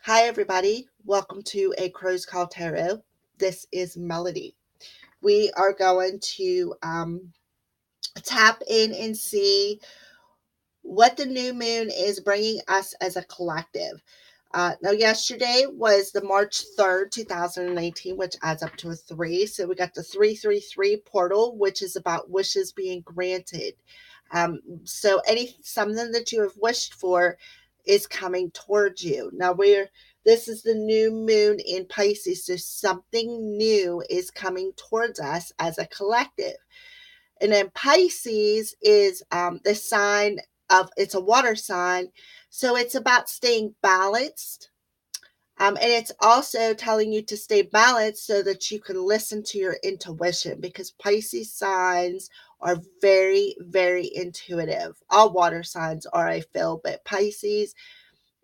Hi, everybody. Welcome to A Crow's Call Tarot. This is Melody. We are going to tap in and see what the new moon is bringing us as a collective. Now, yesterday was the March 3rd, 2019, which adds up to a 3. So we got the 333 portal, which is about wishes being granted. So something that you have wished for is coming towards you. Now, this is the new moon in Pisces, so something new is coming towards us as a collective. And then Pisces is the sign it's a water sign. So it's about staying balanced. And it's also telling you to stay balanced so that you can listen to your intuition, because Pisces signs are very, very intuitive. All water signs are, I feel, but Pisces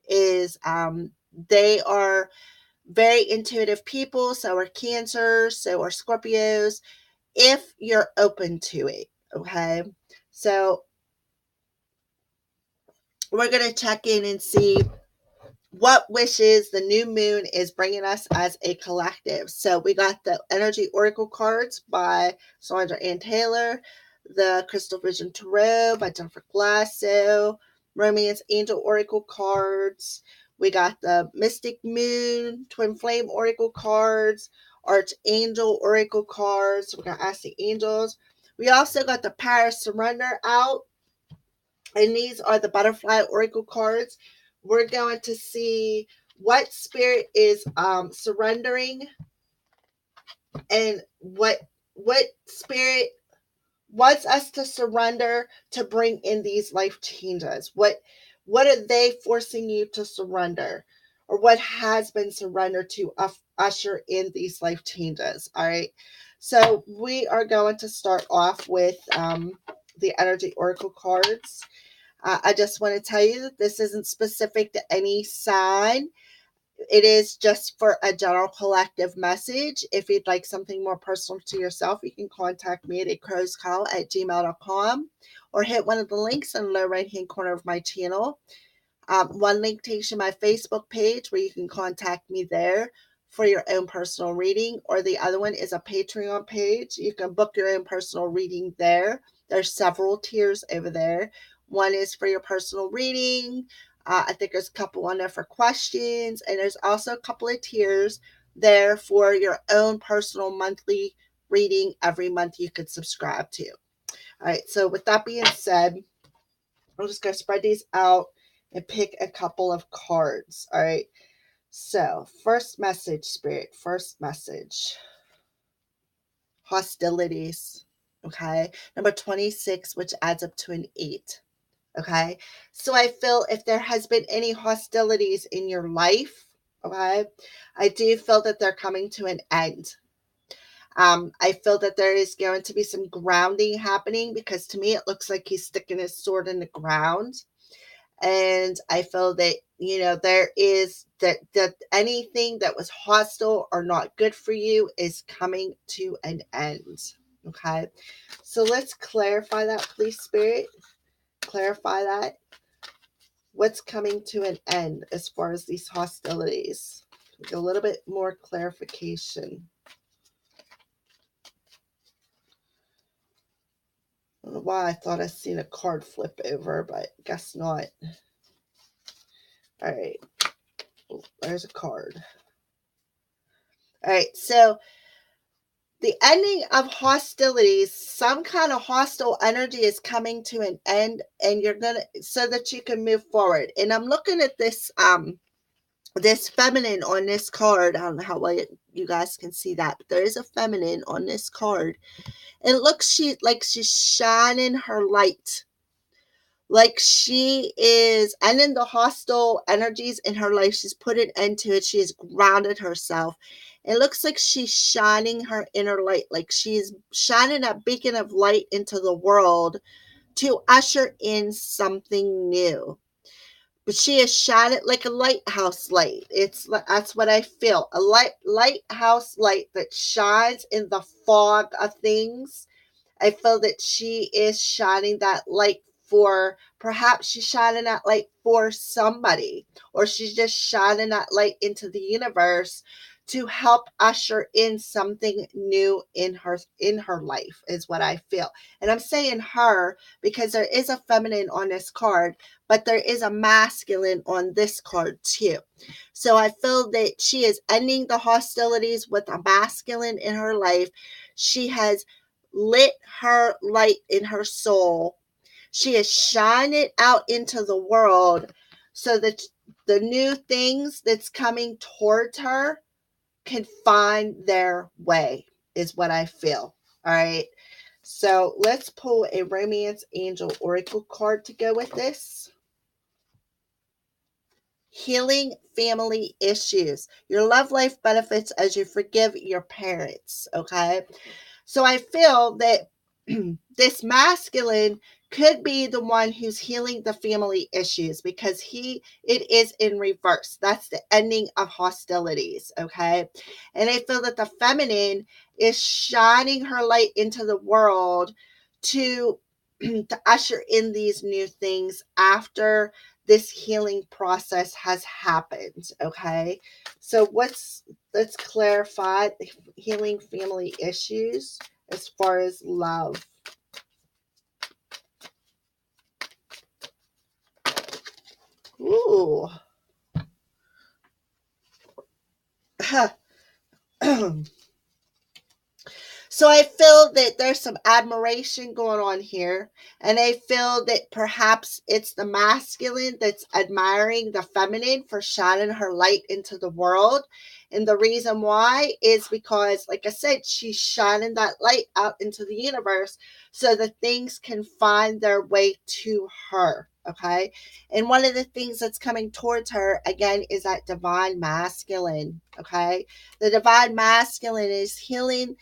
is, they are very intuitive people. So are Cancers, so are Scorpios, if you're open to it. Okay. So we're going to check in and see what wishes the new moon is bringing us as a collective. So we got the Energy Oracle cards by Sandra Ann Taylor, the Crystal Vision Tarot by Jennifer Glasso, Romance Angel Oracle cards. We got the Mystic Moon Twin Flame Oracle cards, Archangel Oracle cards. We're going to ask the angels. We also got the Paris Surrender out, and these are the Butterfly Oracle cards. We're going to see what spirit is surrendering, and what spirit wants us to surrender to bring in these life changes. What are they forcing you to surrender, or what has been surrendered to usher in these life changes? All right. So we are going to start off with the Energy Oracle cards. I just want to tell you that this isn't specific to any sign. It is just for a general collective message. If you'd like something more personal to yourself, you can contact me at acrowscall@gmail.com, or hit one of the links in the lower right hand corner of my channel. One link takes you to my Facebook page where you can contact me there for your own personal reading, or the other one is a Patreon page. You can book your own personal reading there. There's several tiers over there. One is for your personal reading. I think there's a couple on there for questions, and there's also a couple of tiers there for your own personal monthly reading every month you could subscribe to. All right, so with that being said, I'm just going to spread these out and pick a couple of cards. All right. So, first message, Spirit. First message. Hostilities. Okay. Number 26, which adds up to an 8. Okay. So, I feel if there has been any hostilities in your life, okay, I do feel that they're coming to an end. I feel that there is going to be some grounding happening, because to me it looks like he's sticking his sword in the ground. And I feel that, there is that anything that was hostile or not good for you is coming to an end. Okay, so let's clarify that, please, Spirit. Clarify that. What's coming to an end as far as these hostilities? A little bit more clarification. I don't know why I thought I seen a card flip over, but guess not. All right. Oh, there's a card. All right. So the ending of hostilities, some kind of hostile energy is coming to an end, and you're gonna, so that you can move forward. And I'm looking at this feminine on this card. I don't know how well you guys can see that, but there is a feminine on this card. And it looks like she's shining her light. Like she is ending the hostile energies in her life. She's put an end to it. She has grounded herself. It looks like she's shining her inner light, like she's shining a beacon of light into the world to usher in something new. But she is shining like a lighthouse light. That's what I feel. A lighthouse light that shines in the fog of things. I feel that she is shining that light for, perhaps she's shining that light for somebody, or she's just shining that light into the universe to help usher in something new in her life, is what I feel. And I'm saying her because there is a feminine on this card, but there is a masculine on this card too. So I feel that she is ending the hostilities with a masculine in her life. She has lit her light in her soul. She is shining it out into the world so that the new things that's coming towards her can find their way, is what I feel. All right. So let's pull a romance angel oracle card to go with this. Healing family issues. Your love life benefits as you forgive your parents. Okay. So I feel that this masculine could be the one who's healing the family issues, because it is in reverse. That's the ending of hostilities. Okay. And I feel that the feminine is shining her light into the world to to usher in these new things after this healing process has happened. Okay. So let's clarify healing family issues as far as love. Ooh. So I feel that there's some admiration going on here. And I feel that perhaps it's the masculine that's admiring the feminine for shining her light into the world. And the reason why is because, like I said, she's shining that light out into the universe so that things can find their way to her. Okay. And one of the things that's coming towards her again is that divine masculine. Okay. The divine masculine is healing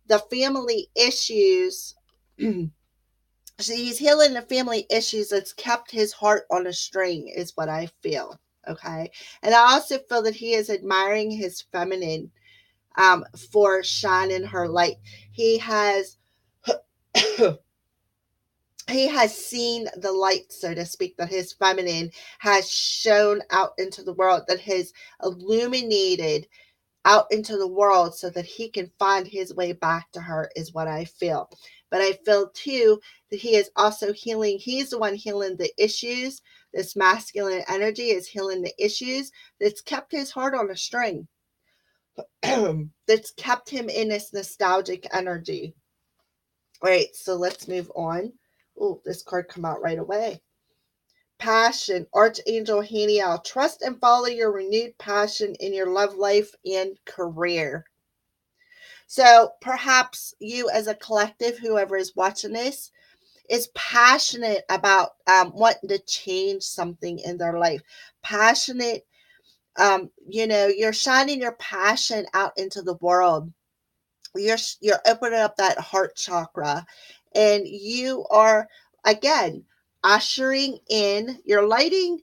the family issues. He's healing the family issues that's kept his heart on a string, is what I feel. Okay. And I also feel that he is admiring his feminine for shining her light. He has he has seen the light, so to speak, that his feminine has shown out into the world, that has illuminated out into the world so that he can find his way back to her, is what I feel. But I feel too that he is also healing. He's the one healing the issues. This masculine energy is healing the issues that's kept his heart on a string, that's kept him in this nostalgic energy. All right, so let's move on. Oh, this card come out right away. Passion, Archangel Haniel. Trust and follow your renewed passion in your love life and career. So perhaps you as a collective, whoever is watching this, is passionate about wanting to change something in their life. Passionate, you're shining your passion out into the world. You're opening up that heart chakra, and you are again ushering in, you're lighting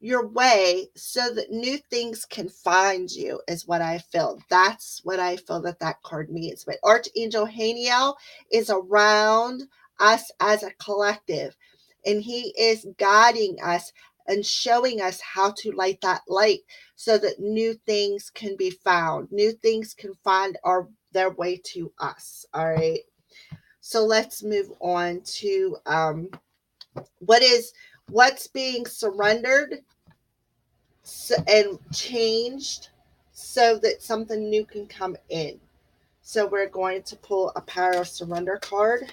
your way so that new things can find you, is what I feel. That's what I feel that card means. But Archangel Haniel is around us as a collective, and he is guiding us and showing us how to light that light so that new things can be found, new things can find their way to us. All right. So let's move on to what's being surrendered and changed so that something new can come in. So we're going to pull a Power of Surrender card.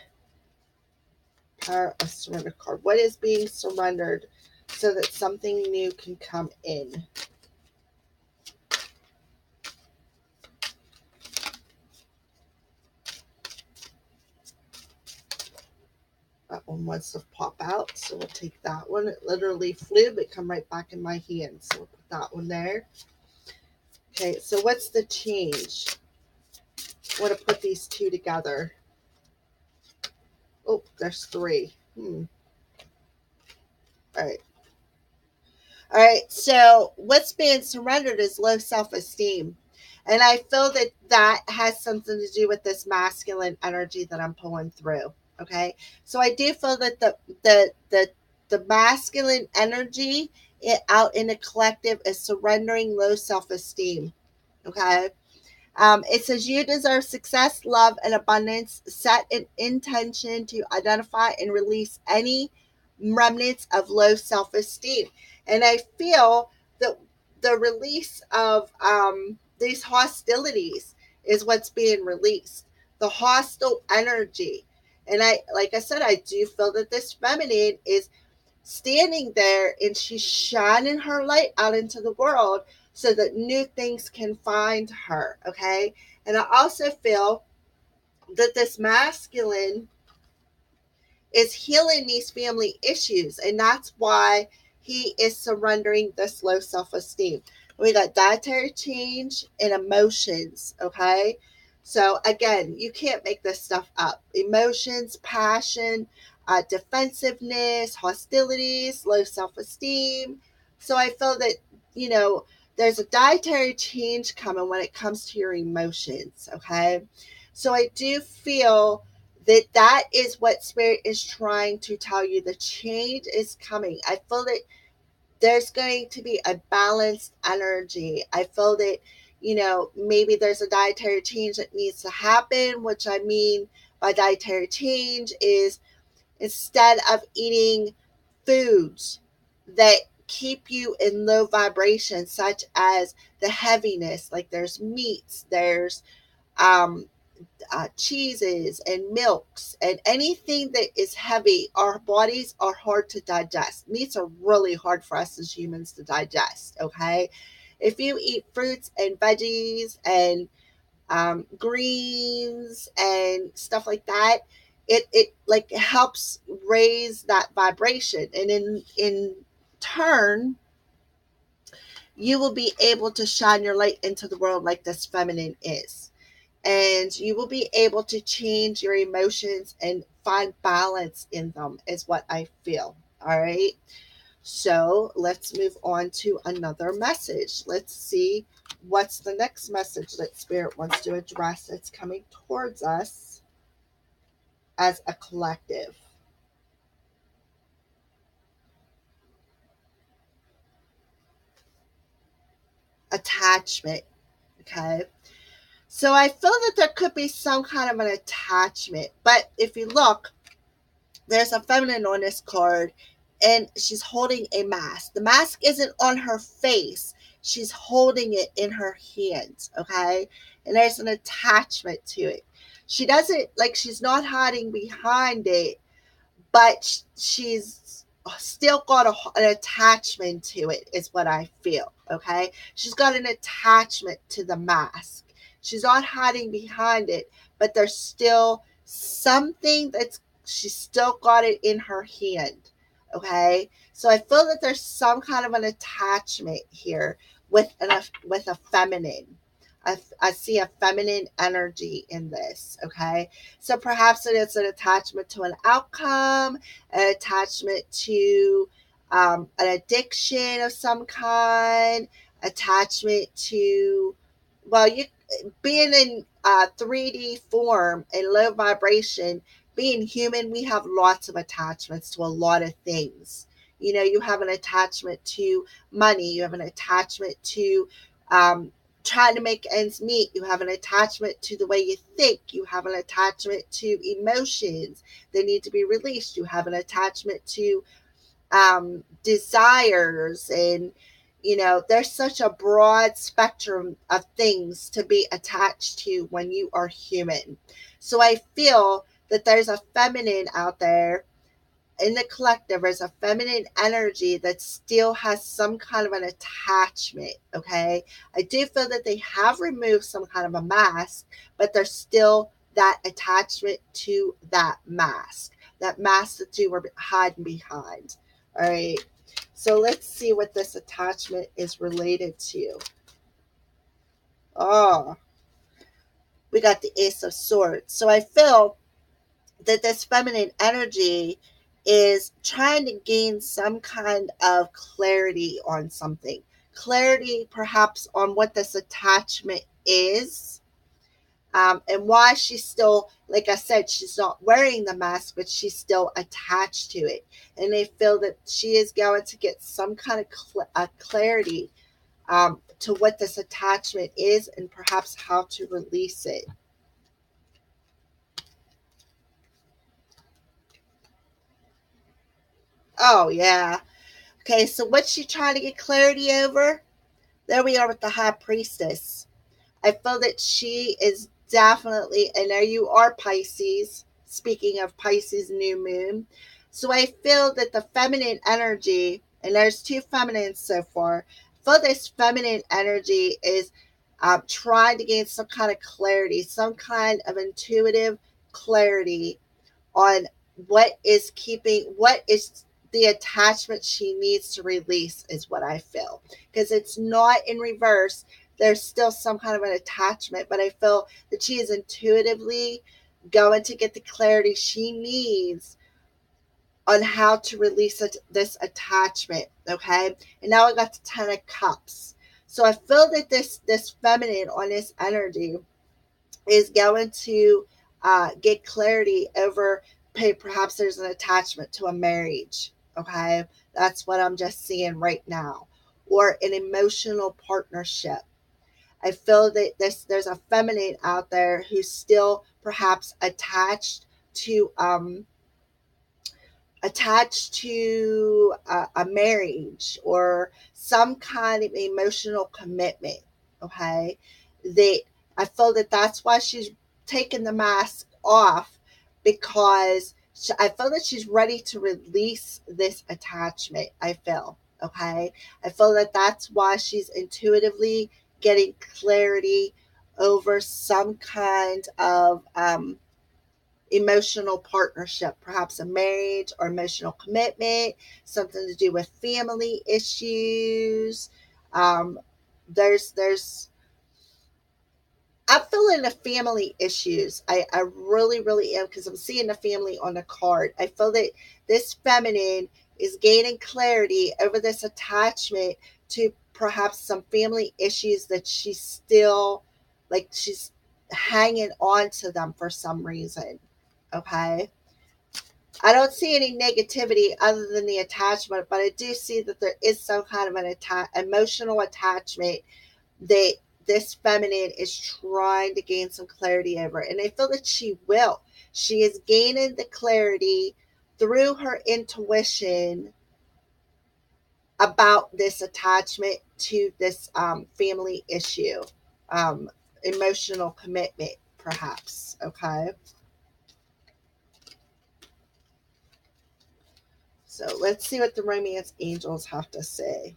Power of Surrender card. What is being surrendered so that something new can come in? That one wants to pop out, so we'll take that one. It literally flew, but come right back in my hand. So we'll put that one there. Okay, so what's the change? I want to put these two together. Oh, there's three. All right. All right, so what's being surrendered is low self-esteem. And I feel that has something to do with this masculine energy that I'm pulling through. Okay. So I do feel that the masculine energy out in the collective is surrendering low self-esteem. Okay. It says you deserve success, love, and abundance. Set an intention to identify and release any remnants of low self esteem. And I feel that the release of these hostilities is what's being released, the hostile energy. And like I said, I do feel that this feminine is standing there and she's shining her light out into the world so that new things can find her. Okay. And I also feel that this masculine is healing these family issues. And that's why he is surrendering this low self esteem. We got dietary change and emotions. Okay. So again, you can't make this stuff up. Emotions, passion, defensiveness, hostilities, low self esteem. So I feel that, you know, there's a dietary change coming when it comes to your emotions. Okay. So I do feel that is what spirit is trying to tell you. The change is coming. I feel that there's going to be a balanced energy. I feel that, you know, maybe there's a dietary change that needs to happen, which I mean by dietary change is instead of eating foods that keep you in low vibration, such as the heaviness, like there's meats, there's um cheeses and milks and anything that is heavy, our bodies are hard to digest. Meats are really hard for us as humans to digest. Okay. If you eat fruits and veggies and greens and stuff like that, it like helps raise that vibration. And in turn, you will be able to shine your light into the world like this feminine is, and you will be able to change your emotions and find balance in them is what I feel. All right. So let's move on to another message. Let's see what's the next message that spirit wants to address. It's coming towards us as a collective. Attachment. Okay. So I feel that there could be some kind of an attachment, but if you look, there's a feminine on this card and she's holding a mask. The mask isn't on her face. She's holding it in her hands, okay? And there's an attachment to it. She doesn't like she's not hiding behind it, but she's still got an attachment to it is what I feel. Okay, she's got an attachment to the mask. She's not hiding behind it, but there's still something that's she's still got it in her hand. Okay, so I feel that there's some kind of an attachment here with a feminine. I see a feminine energy in this. Okay, so perhaps it is an attachment to an outcome, an attachment to an addiction of some kind, attachment to, well, you being in 3D form and low vibration, being human, we have lots of attachments to a lot of things. You know, you have an attachment to money, you have an attachment to um, trying to make ends meet, you have an attachment to the way you think, you have an attachment to emotions that need to be released, you have an attachment to desires, and you know there's such a broad spectrum of things to be attached to when you are human. So I feel that there's a feminine out there in the collective. There's a feminine energy that still has some kind of an attachment. Okay, I do feel that they have removed some kind of a mask, but there's still that attachment to that mask that you were hiding behind. All right, so let's see what this attachment is related to. Oh, we got the Ace of Swords. So I feel that this feminine energy is trying to gain some kind of clarity on something. Clarity perhaps on what this attachment is, And why she's still, like I said, she's not wearing the mask, but she's still attached to it. And they feel that she is going to get some kind of clarity to what this attachment is and perhaps how to release it. Oh, yeah. Okay, so what's she trying to get clarity over? There we are with the high priestess. I feel that she is definitely, I know you are Pisces, speaking of Pisces new moon. So I feel that the feminine energy, and there's two feminines so far, I feel this feminine energy is trying to gain some kind of clarity, some kind of intuitive clarity on what is the attachment she needs to release, is what I feel. Because it's not in reverse. There's still some kind of an attachment, but I feel that she is intuitively going to get the clarity she needs on how to release this attachment. Okay. And now I got the 10 of Cups. So I feel that this feminine on this energy is going to get clarity over, perhaps there's an attachment to a marriage. Okay. That's what I'm just seeing right now. Or an emotional partnership. I feel that there's a feminine out there who's still perhaps to um, a marriage or some kind of emotional commitment. Okay, that I feel that that's why she's taken the mask off, because I feel that she's ready to release this attachment. I feel. Okay, I feel that that's why she's intuitively getting clarity over some kind of emotional partnership, perhaps a marriage or emotional commitment, something to do with family issues. Um, there's I'm feeling the family issues. I really, really am, because I'm seeing the family on the card. I feel that this feminine is gaining clarity over this attachment to perhaps some family issues that she's still, like, she's hanging on to them for some reason. Okay. I don't see any negativity other than the attachment, but I do see that there is some kind of an emotional attachment that this feminine is trying to gain some clarity over. And I feel that she will. She is gaining the clarity through her intuition about this attachment to this family issue, um, emotional commitment, perhaps. Okay. So let's see what the romance angels have to say.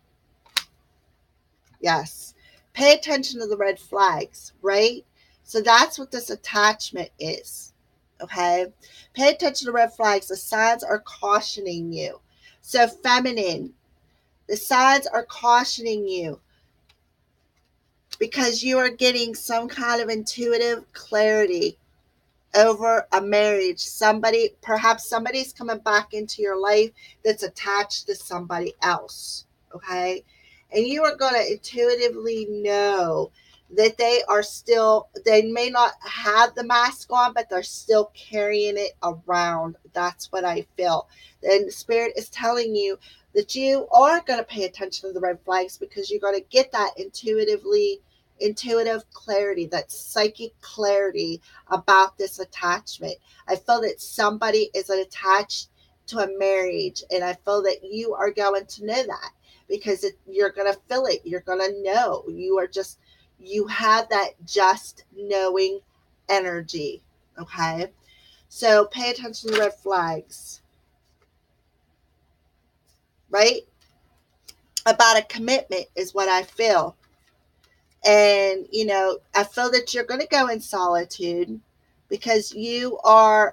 Yes. Pay attention to the red flags, right? So that's what this attachment is. Okay. Pay attention to red flags. The signs are cautioning you. So, feminine, the signs are cautioning you because you are getting some kind of intuitive clarity over a marriage. Perhaps somebody's coming back into your life that's attached to somebody else. Okay. And you are going to intuitively know that they may not have the mask on, but they're still carrying it around. That's what I feel. And Spirit is telling you that you are going to pay attention to the red flags, because you're going to get that intuitive clarity, that psychic clarity about this attachment. I feel that somebody is attached to a marriage, and I feel that you are going to know that, because you're going to feel it. You're going to know. You have that just knowing energy. Okay. So pay attention to the red flags, right? About a commitment is what I feel. And I feel that you're going to go in solitude, because you're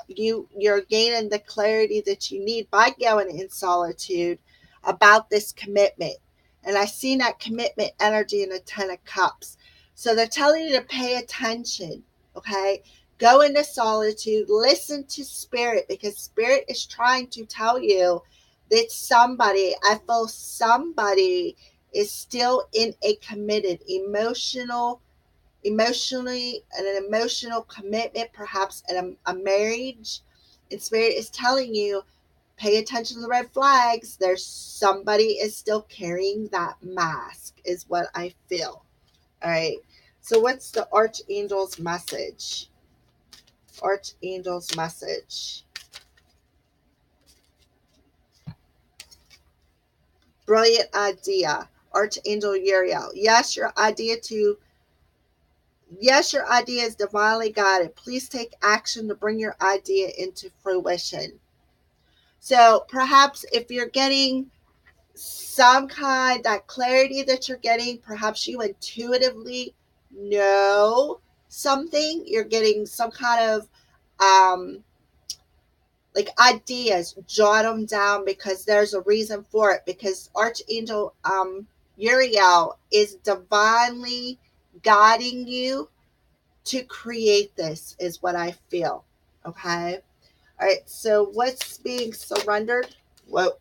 gaining the clarity that you need by going in solitude about this commitment. And I see that commitment energy in the 10 of Cups. So they're telling you to pay attention. Okay. Go into solitude, listen to Spirit, because Spirit is trying to tell you that I feel somebody is still in a committed emotional emotionally, an emotional commitment, perhaps in a marriage. And Spirit is telling you, pay attention to the red flags. There's somebody is still carrying that mask, is what I feel. All right. So what's the Archangel's message? Archangel's message. Brilliant idea. Archangel Uriel. Yes, your idea is divinely guided. Please take action to bring your idea into fruition. So perhaps if you're getting some kind, that clarity that you're getting, perhaps you intuitively know something, you're getting some kind of like ideas, jot them down, because there's a reason for it, because Archangel Uriel is divinely guiding you to create this, is what I feel. Okay. All right. So what's being surrendered? Whoa.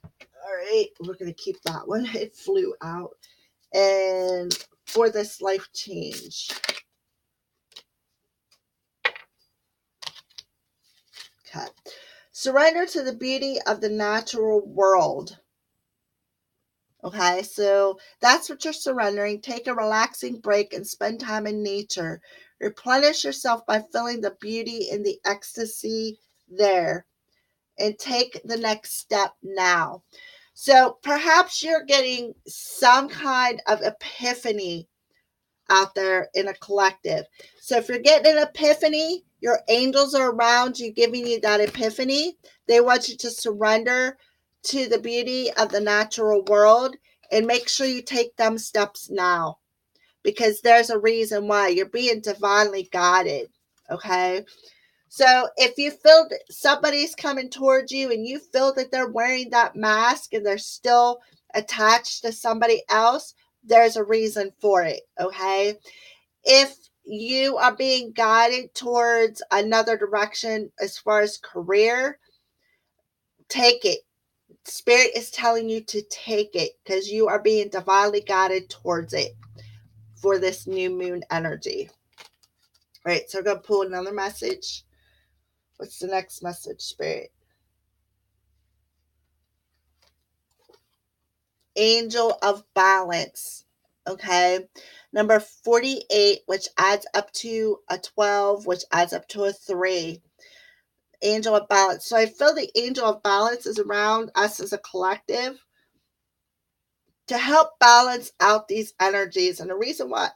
All right. We're going to keep that one. It flew out. And for this life change. Okay. Surrender to the beauty of the natural world. Okay, so that's what you're surrendering. Take a relaxing break and spend time in nature. Replenish yourself by feeling the beauty and the ecstasy there. And take the next step now. So perhaps you're getting some kind of epiphany out there in a collective. So if you're getting an epiphany, your angels are around you giving you that epiphany. They want you to surrender to the beauty of the natural world and make sure you take them steps now, because there's a reason why you're being divinely guided. Okay. So if you feel that somebody's coming towards you and you feel that they're wearing that mask and they're still attached to somebody else, there's a reason for it. Okay. If you are being guided towards another direction as far as career, take it. Spirit is telling you to take it because you are being divinely guided towards it for this new moon energy. All right, so we're going to pull another message. What's the next message, Spirit? Angel of Balance. Okay. Number 48, which adds up to a 12, which adds up to a 3. Angel of Balance. So I feel the Angel of Balance is around us as a collective to help balance out these energies. And the reason why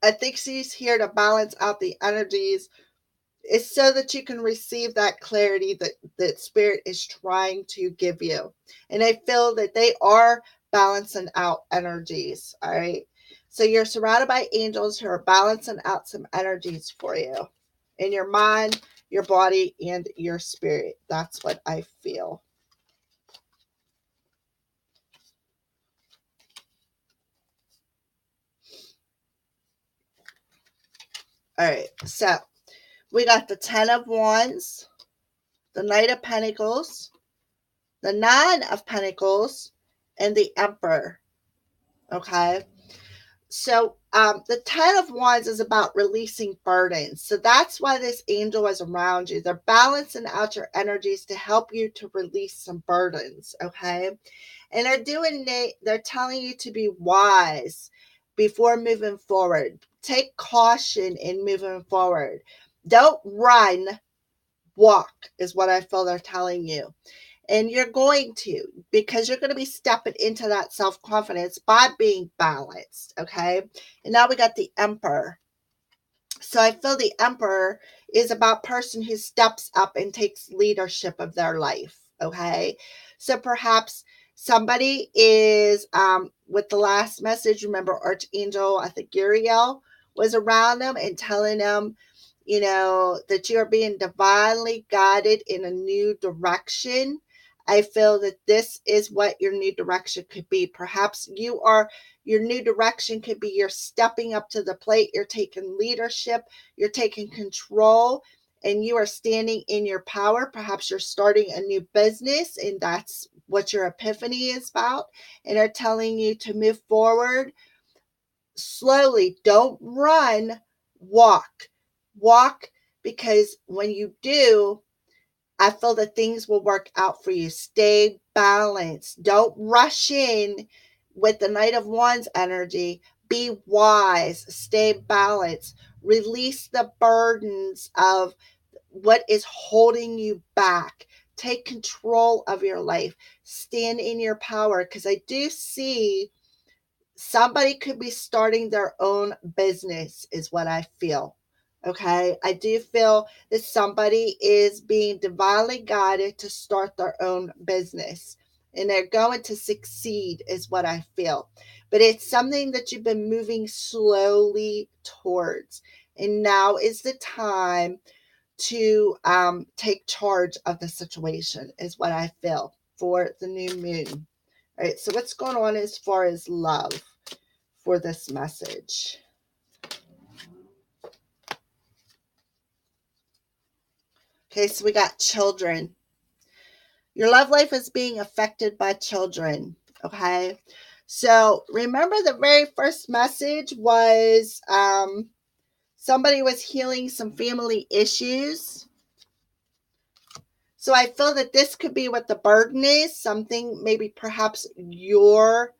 I think she's here to balance out the energies is so that you can receive that clarity that Spirit is trying to give you. And I feel that they are balancing out energies. All right. So you're surrounded by angels who are balancing out some energies for you in your mind, your body, and your spirit. That's what I feel. All right. So we got the 10 of Wands, the Knight of Pentacles, the 9 of Pentacles, and the Emperor. Okay. So the 10 of Wands is about releasing burdens. So that's why this angel is around you. They're balancing out your energies to help you to release some burdens. Okay. And they're telling you to be wise before moving forward. Take caution in moving forward. Don't run, walk, is what I feel they're telling you. And you're going to, because you're going to be stepping into that self-confidence by being balanced. Okay. And now we got the Emperor. So I feel the Emperor is about person who steps up and takes leadership of their life. Okay. So perhaps somebody is with the last message, remember Archangel, I think Uriel was around them and telling them, that you're being divinely guided in a new direction. I feel that this is what your new direction could be. Perhaps your new direction could be you're stepping up to the plate, you're taking leadership, you're taking control, and you are standing in your power. Perhaps you're starting a new business, and that's what your epiphany is about. And they're telling you to move forward slowly. Don't run, walk. Walk, because when you do, I feel that things will work out for you. Stay balanced. Don't rush in with the Knight of Wands energy. Be wise. Stay balanced. Release the burdens of what is holding you back. Take control of your life. Stand in your power, because I do see somebody could be starting their own business, is what I feel. Okay, I do feel that somebody is being divinely guided to start their own business, and they're going to succeed, is what I feel. But it's something that you've been moving slowly towards, and now is the time to take charge of the situation, is what I feel for the new moon. All right, so what's going on as far as love for this message? Okay, so we got children. Your love life is being affected by children. Okay, so remember the very first message was somebody was healing some family issues. So I feel that this could be what the burden is, something maybe perhaps your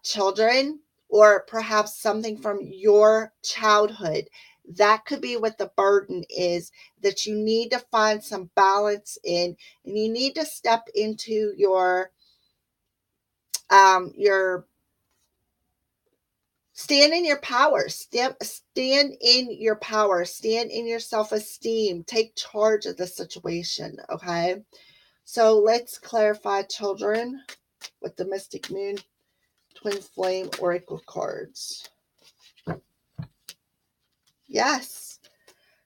children, or perhaps something from your childhood. That could be what the burden is that you need to find some balance in, and you need to step into your stand in your power, stand in your power, stand in your self-esteem, take charge of the situation. Okay, so let's clarify children with the Mystic Moon Twin Flame Oracle cards. Yes.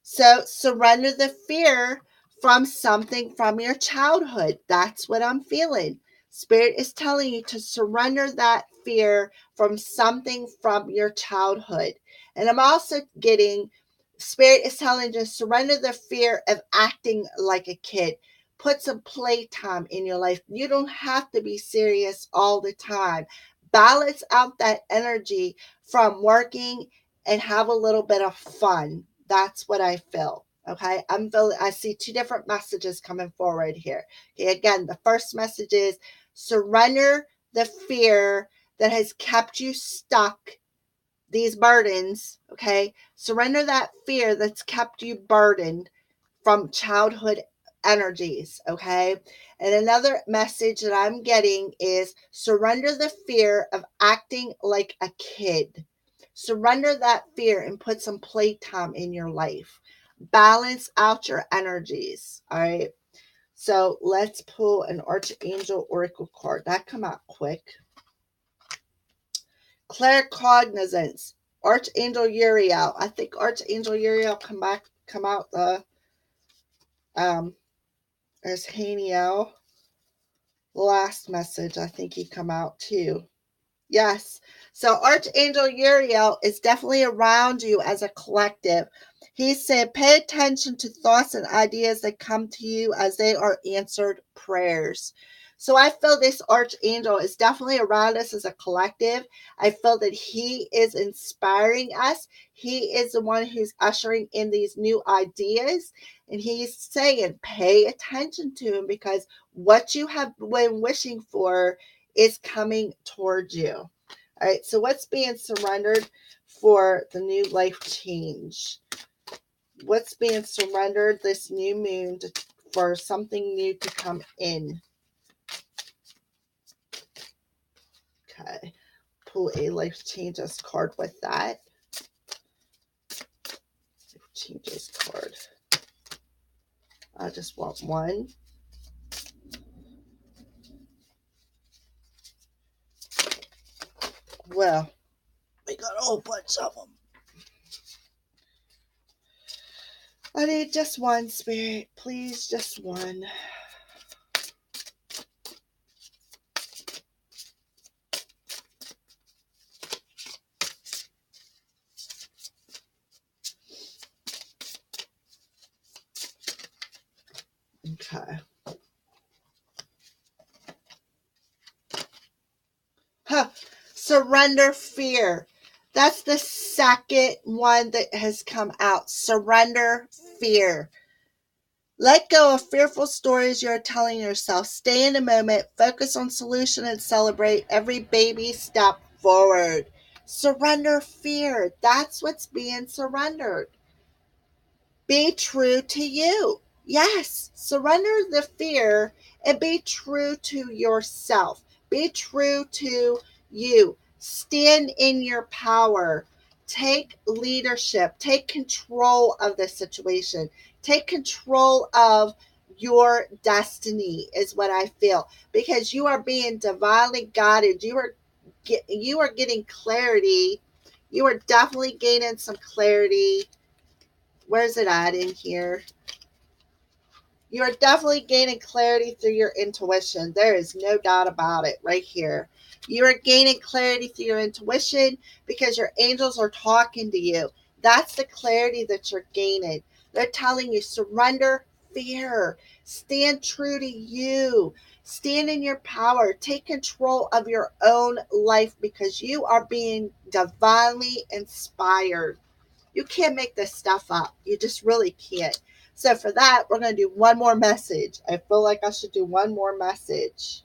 So surrender the fear from something from your childhood. That's what I'm feeling. Spirit is telling you to surrender that fear from something from your childhood. And I'm also getting, Spirit is telling you to surrender the fear of acting like a kid. Put some playtime in your life. You don't have to be serious all the time. Balance out that energy from working and have a little bit of fun. That's what I feel. Okay, I see two different messages coming forward here. Okay, again, the first message is surrender the fear that has kept you stuck, these burdens. Okay, surrender that fear that's kept you burdened from childhood energies. Okay, and another message that I'm getting is surrender the fear of acting like a kid. Surrender that fear and put some playtime in your life. Balance out your energies. All right. So let's pull an Archangel Oracle card. That come out quick. Claircognizance. Archangel Uriel. I think Archangel Uriel come out the there's Haniel. Last message, I think he come out too. Yes. So Archangel Uriel is definitely around you as a collective. He said, pay attention to thoughts and ideas that come to you as they are answered prayers. So I feel this Archangel is definitely around us as a collective. I feel that he is inspiring us. He is the one who's ushering in these new ideas. And he's saying, pay attention to him, because what you have been wishing for is coming towards you. All right, so what's being surrendered for the new life change? What's being surrendered this new moon for something new to come in? Okay, pull a life changes card with that. Life changes card. I just want one. Well, we got a whole bunch of them. I need just one, Spirit. Please, just one. Okay. Huh. Surrender fear. That's the second one that has come out. Surrender fear. Let go of fearful stories you're telling yourself. Stay in the moment, focus on solution, and celebrate every baby step forward. Surrender fear. That's what's being surrendered. Be true to you. Yes, surrender the fear and be true to yourself. Be true to you. Stand in your power. Take leadership. Take control of the situation. Take control of your destiny is what I feel, because you are being divinely guided. You are getting clarity. You are definitely gaining some clarity. Where's it at in here? You are definitely gaining clarity through your intuition. There is no doubt about it right here. You are gaining clarity through your intuition because your angels are talking to you. That's the clarity that you're gaining. They're telling you surrender fear. Stand true to you. Stand in your power. Take control of your own life because you are being divinely inspired. You can't make this stuff up. You just really can't. So for that, we're going to do one more message. I feel like I should do one more message.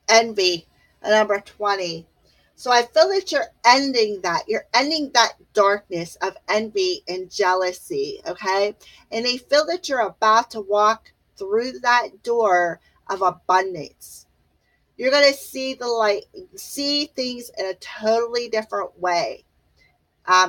Envy, number 20. So I feel that you're ending that. You're ending that darkness of envy and jealousy, okay? And I feel that you're about to walk through that door of abundance. You're going to see the light, see things in a totally different way.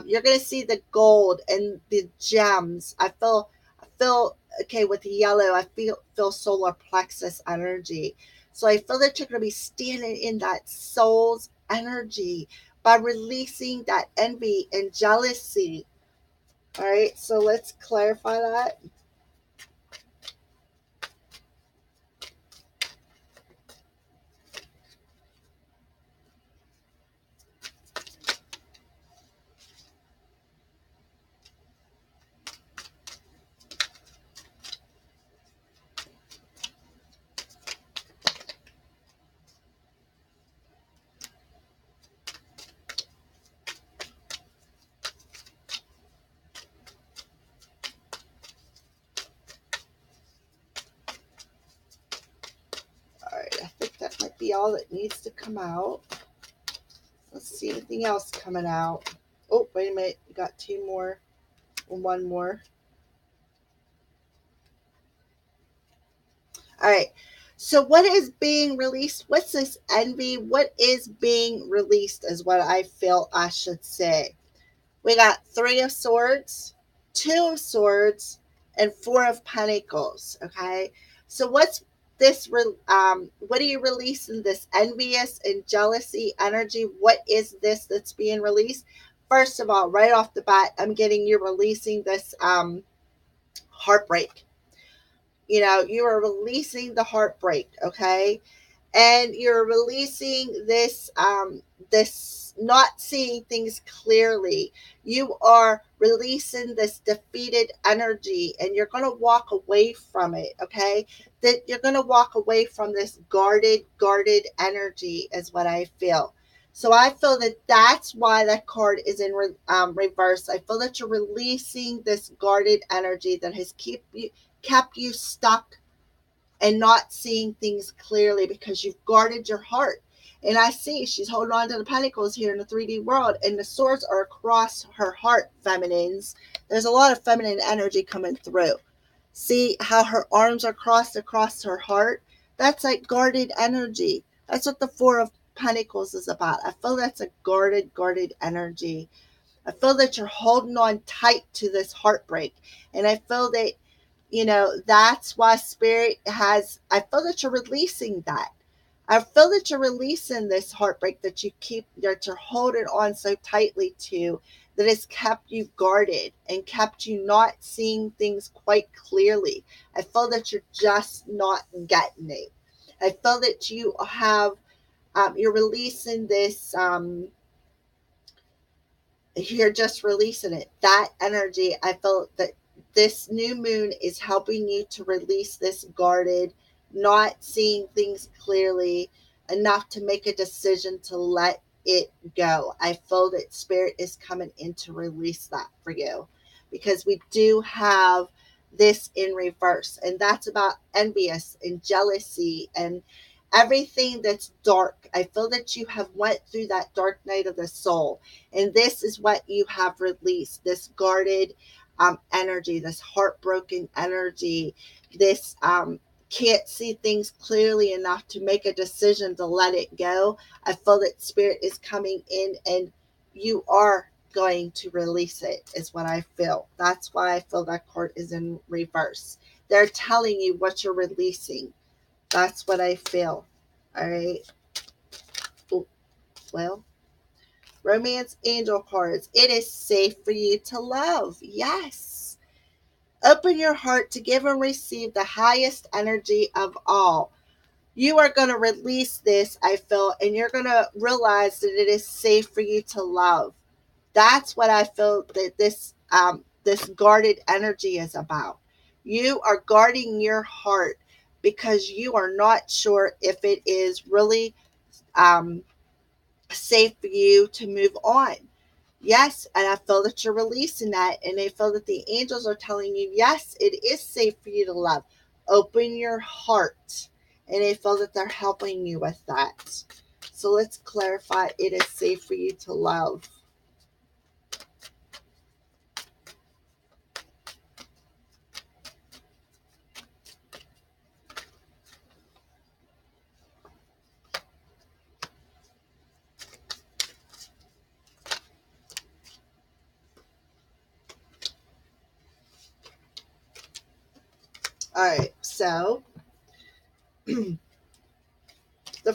You're going to see the gold and the gems. I feel okay with the yellow. I feel solar plexus energy. So I feel that you're going to be standing in that soul's energy by releasing that envy and jealousy. All right. So let's clarify that. All right. I think that might be all that needs to come out. Let's see anything else coming out. Oh, wait a minute. We got two more. One more. All right. So what is being released? What's this envy? What is being released is what I feel I should say. We got 3 of swords, 2 of swords, and 4 of pentacles. Okay. So what's this? What are you releasing? This envious and jealousy energy. What is this that's being released? First of all, right off the bat, I'm getting you releasing this heartbreak. You know, you are releasing the heartbreak, okay? And you're releasing this not seeing things clearly. You are releasing this defeated energy and you're going to walk away from it, okay? That you're going to walk away from this guarded energy is what I feel. So I feel that that's why that card is in reverse. I feel that you're releasing this guarded energy that has kept you stuck and not seeing things clearly because you've guarded your heart. And I see she's holding on to the pentacles here in the 3D world, and the swords are across her heart, feminines. There's a lot of feminine energy coming through. See how her arms are crossed across her heart? That's like guarded energy. That's what the 4 of Pentacles is about. I feel that's a guarded energy. I feel that you're holding on tight to this heartbreak. And I feel that, you know, that's why spirit has, I feel that you're releasing that. I feel that you're releasing this heartbreak that you're holding on so tightly to, that has kept you guarded and kept you not seeing things quite clearly. I feel that you're just not getting it. I feel that you have, you're releasing this, you're just releasing it. That energy, I felt that this new moon is helping you to release this guarded, not seeing things clearly, enough to make a decision to let it go. I feel that spirit is coming in to release that for you, because we do have this in reverse, and that's about envious and jealousy and everything that's dark. I feel that you have went through that dark night of the soul, and this is what you have released, this guarded energy, this heartbroken energy, this can't see things clearly enough to make a decision to let it go. I feel that spirit is coming in, and you are going to release it, is what I feel. That's why I feel that card is in reverse. They're telling you what you're releasing. That's what I feel. All right. Oh, well, romance angel cards. It is safe for you to love. Yes. Open your heart to give and receive the highest energy of all. You are going to release this, I feel, and you're going to realize that it is safe for you to love. That's what I feel that this guarded energy is about. You are guarding your heart because you are not sure if it is really um, safe for you to move on. Yes, and I feel that you're releasing that, and I feel that the angels are telling you, yes, it is safe for you to love. Open your heart, and I feel that they're helping you with that. So let's clarify, it is safe for you to love. All right, so the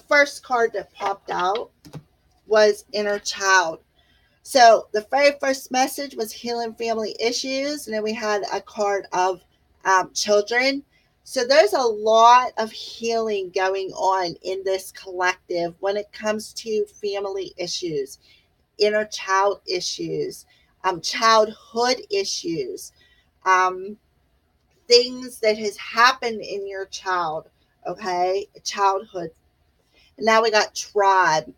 first card that popped out was inner child. So the very first message was healing family issues, and then we had a card of children. So there's a lot of healing going on in this collective when it comes to family issues, inner child issues, childhood issues, um, things that has happened in your child, okay, childhood. And now we got tribe.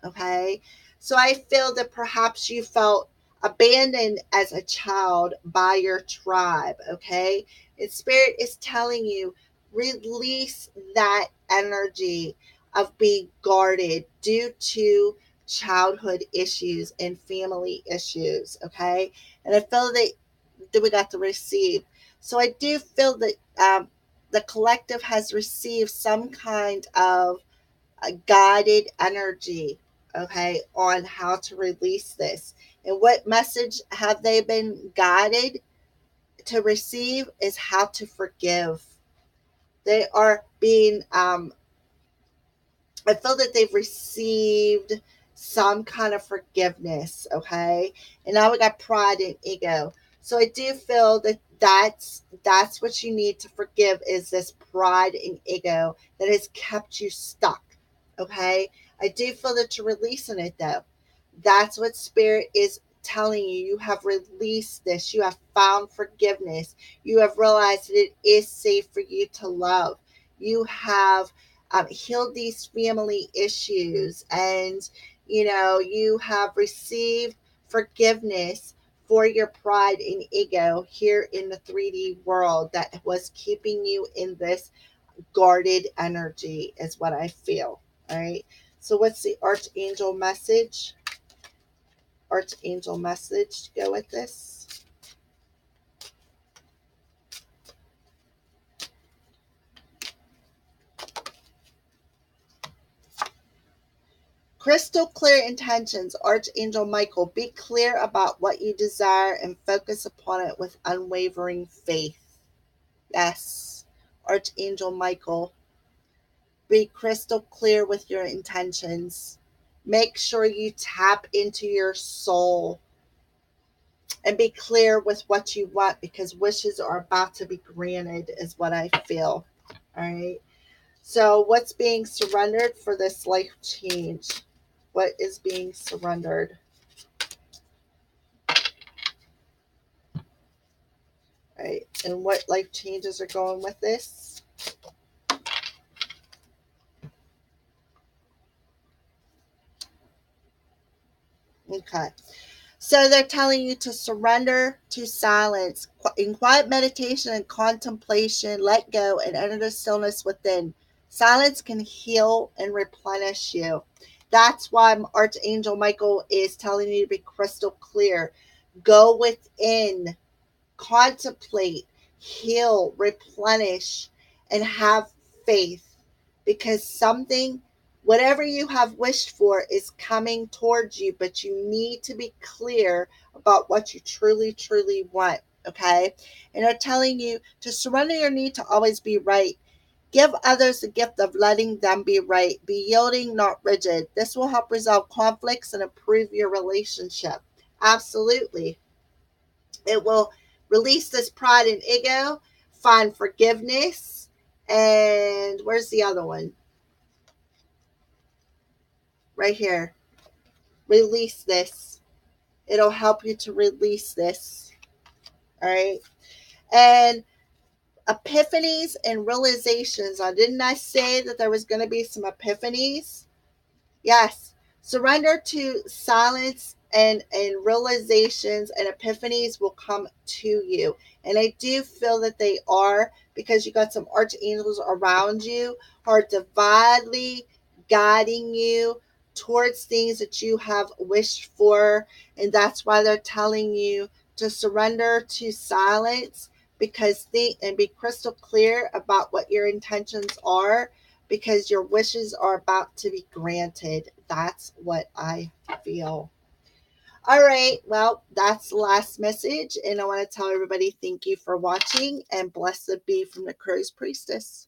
Okay. So I feel that perhaps you felt abandoned as a child by your tribe. Okay. And spirit is telling you, release that energy of being guarded due to childhood issues and family issues. Okay. And I feel that we got to receive. So I do feel that the collective has received some kind of a guided energy, okay, on how to release this. And what message have they been guided to receive is how to forgive. They are being I feel that they've received some kind of forgiveness, okay? And now we got pride and ego. So I do feel that that's what you need to forgive, is this pride and ego that has kept you stuck, okay? I do feel that you're releasing it though. That's what spirit is telling you. You have released this. You have found forgiveness. You have realized that it is safe for you to love. You have healed these family issues, and you have received forgiveness for your pride and ego here in the 3D world that was keeping you in this guarded energy, is what I feel. All right. So what's the archangel message? Archangel message to go with this. Crystal clear intentions, Archangel Michael. Be clear about what you desire and focus upon it with unwavering faith. Yes, Archangel Michael. Be crystal clear with your intentions. Make sure you tap into your soul and be clear with what you want, because wishes are about to be granted, is what I feel. All right. So, what's being surrendered for this life change? What is being surrendered? Right. And what life changes are going with this? Okay. So they're telling you to surrender to silence. In quiet meditation and contemplation, let go and enter the stillness within. Silence can heal and replenish you. That's why Archangel Michael is telling you to be crystal clear. Go within, contemplate, heal, replenish, and have faith, because something, whatever you have wished for, is coming towards you, but you need to be clear about what you truly, truly want. Okay. And they're telling you to surrender your need to always be right. Give others the gift of letting them be right. Be yielding, not rigid. This will help resolve conflicts and improve your relationship. Absolutely. It will release this pride and ego, find forgiveness, and where's the other one? Right here. Release this. It'll help you to release this. All right. And epiphanies and realizations. Didn't I say that there was going to be some epiphanies? Yes. Surrender to silence, and realizations and epiphanies will come to you. And I do feel that they are, because you got some archangels around you who are divinely guiding you towards things that you have wished for. And that's why they're telling you to surrender to silence, because think and be crystal clear about what your intentions are, because your wishes are about to be granted. That's what I feel. All right. Well, that's the last message. And I want to tell everybody thank you for watching, and blessed be from the Crow's Priestess.